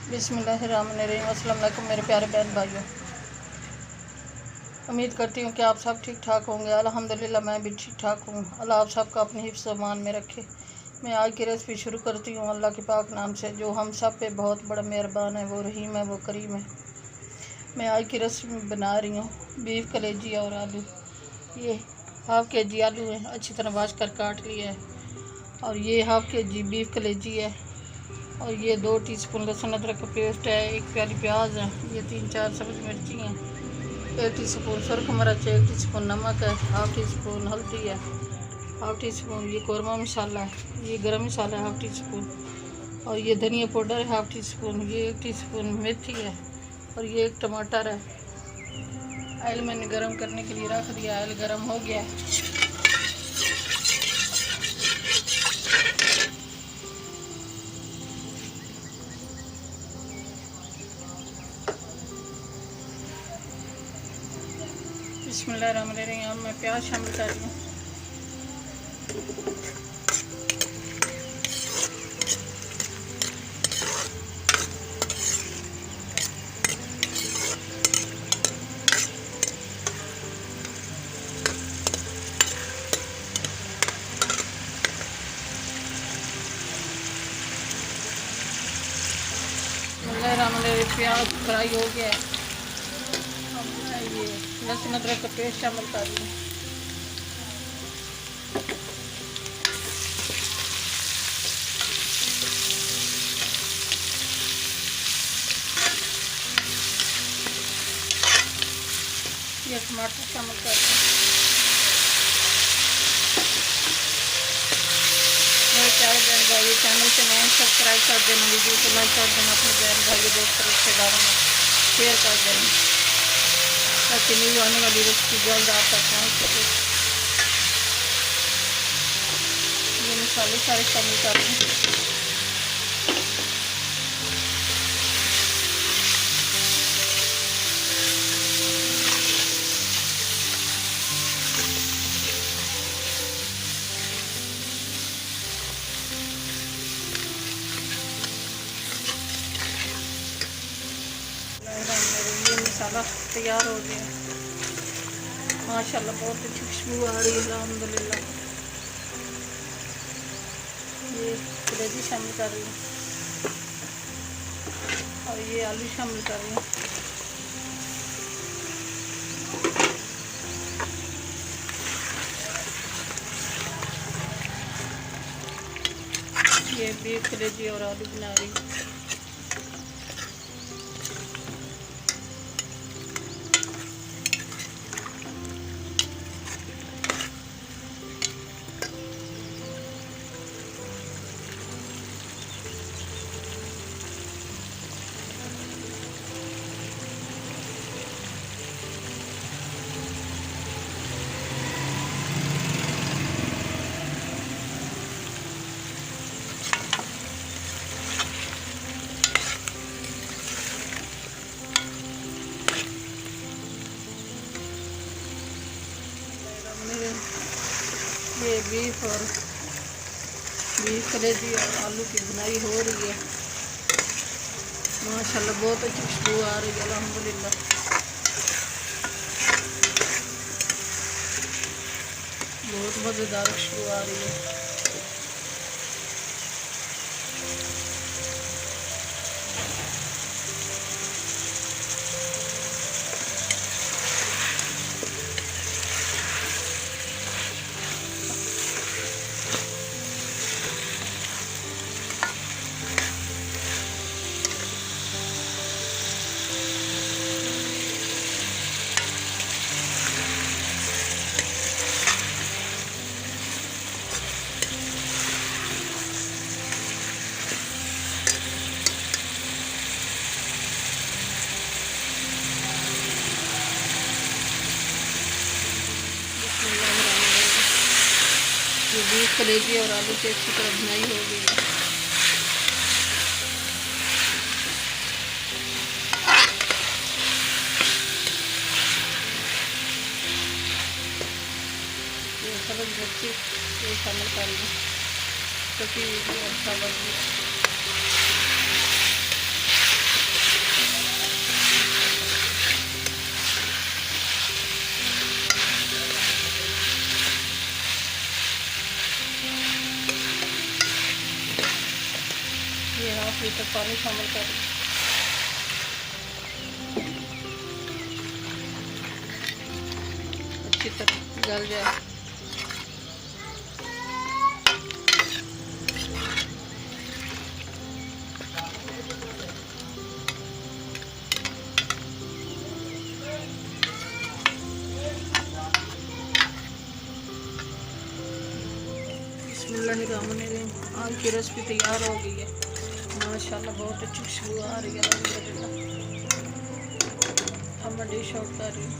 बिस्मिल्लाहिर्रहमानिर्रहीम। अस्सलाम वालेकुम मेरे प्यारे बहन भाइयों, उम्मीद करती हूँ कि आप सब ठीक ठाक होंगे। अल्हम्दुलिल्लाह मैं भी ठीक ठाक हूँ। अल्लाह आप सबका अपने हिफ्ज़ मान में रखे। मैं आज की रेसिपी शुरू करती हूँ अल्लाह के पाक नाम से, जो हम सब पे बहुत बड़ा मेहरबान है। वो रहीम है, वो करीम है। मैं आज की रेसिपी बना रही हूँ बीफ कलेजी और आलू। ये हाफ़ के जी आलू है, अच्छी तरह वाश कर काट लिया है। और ये हाफ़ के जी बीफ कलेजी है। और ये 2 टीस्पून लहसुन अदरक का पेस्ट है, 1 प्याली प्याज है, ये 3-4 सब्ज़ मिर्ची हैं, 1 टीस्पून सुरख मिर्च, 1 टीस्पून नमक है, हाफ़ टीस्पून हल्दी है, हाफ़ टीस्पून ये कौरमा मसाला है, ये गरम मसाला है हाफ़ टीस्पून, और ये धनिया पाउडर है हाफ़ टीस्पून, ये 1 टीस्पून मेथी है, और ये 1 टमाटर है। ऑयल मैंने गरम करने के लिए रख दिया। ऑयल गरम हो गया है। बिस्मिल्लाहिर्रहमानिर्रहीम। अब मैं प्याज शामिल कर रही हूँ। बिस्मिल्लाहिर्रहमानिर्रहीम। प्याज फ्राई हो गया है। अब मैं ये लहसुन अदरक का पेस्ट शामिल कर रही हूँ। ये टमाटर शामिल कर रही हूँ। मेरे प्यारे बहन भाई चैनल से नए सब्सक्राइब कर देना, वीडियो को लाइक कर देना, अपने बहन भाई दोस्तों रिश्तेदारों में शेयर कर देना, ताकि न्यू आने वाली रेसिपी जल्द आप तक पहुँच सके। ये मसाले सारे शामिल कर दें। ये मसाला तैयार हो गया माशाल्लाह, बहुत अच्छी खुशबू आ रही है अल्हम्दुलिल्लाह। ये कलेजी शामिल कर रही हूँ और ये आलू शामिल कर रही हूँ। ये बीफ कलेजी और आलू बना रही हूँ। ये बीफ कलेजी और आलू की बुनाई हो रही है माशाल्लाह, बहुत अच्छी खुशबू आ रही है अल्हम्दुलिल्लाह। बहुत मज़ेदार खुशबू आ रही है। ये बीफ कलेजी और आलू की अच्छी तरह भुनाई हो गई है। ये सब्ज़ मिर्ची ये शामिल कर लें, क्योंकि अच्छा लगे। पानी शामिल कर रही हूँ, अच्छी तरह गल जाए। बिस्मिल्लाहिर्रहमानिर्रहीम। आज की रेसिपी तैयार हो गई है माशाल्लाह, बहुत अच्छी खुशबू आ रही है अल्हम्दुलिल्लाह। अब मैं डिश आउट कर रही हूँ।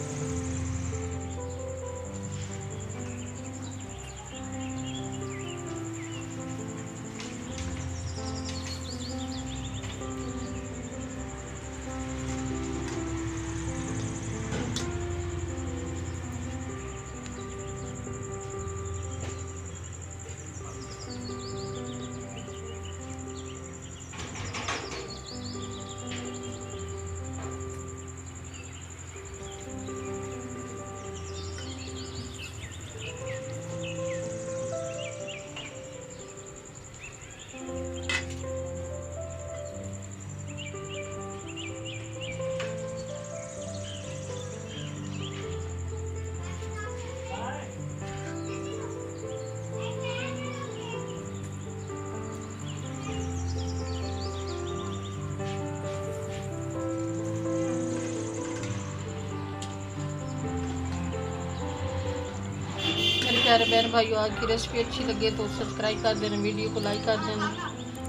प्यारे बहन भाइयों, आज की रेसिपी अच्छी लगे तो सब्सक्राइब कर देना, वीडियो को लाइक कर देना,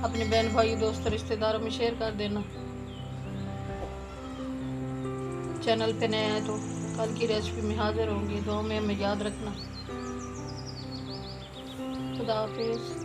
अपने बहन भाई दोस्तों रिश्तेदारों में शेयर कर देना। चैनल पे नया है तो कल की रेसिपी में हाजिर होंगी। दुआ में हमें याद रखना। खुदा हाफिज़।